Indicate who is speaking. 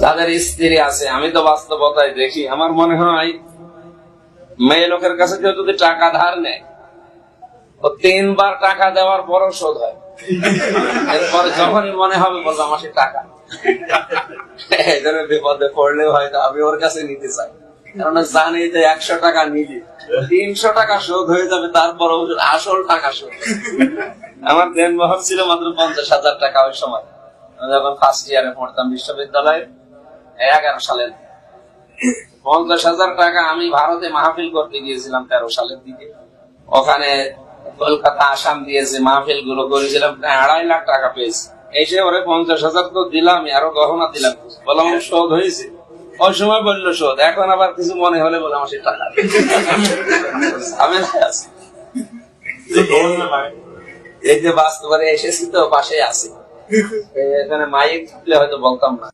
Speaker 1: যাদের স্ত্রী আছে, আমি তো বাস্তবতায় দেখি, আমার মনে হয় মেয়ে লোকের কাছে কেউ যদি টাকা ধার নেয়, ও 3 বার টাকা দেওয়ার পরও শোধ হয়। এরপরে যখনই মনে হবে বলবো আমার সে টাকা, এই জন্য বিপদে পড়লেও হয়তো আমি ওর কাছে নিতে চাই, কারণ জানি যে 100 টাকা নিলে 300 টাকা শোধ হয়ে যাবে, তারপর আসল টাকা শোধ। আমার দেনমোহর ছিল মাত্র 50,000 টাকা ওই সময়, আমি যখন ফার্স্ট ইয়ারে পড়তাম বিশ্ববিদ্যালয়ে 11 সালের। 50,000 টাকা আমি ভারতে মাহফিল করতে গিয়েছিলাম 13 সালের দিকে। ওখানে কলকাতা, আসাম দিয়েছে, মাহফিল গুলো করেছিলাম, প্রায় 2.5 লাখ টাকা পেয়েছি। এসে ওরে 50,000 তো দিলাম, আরো গহনা দিলাম, বললাম শোধ হয়েছে। ওই সময় বললো শোধ, এখন আবার কিছু মনে হলে বললাম আমার সে টাকা আছে। এই যে বাস্তবে এসেছি তো পাশে আছে, এখানে মাইক থাকলে হয়তো বলতাম না।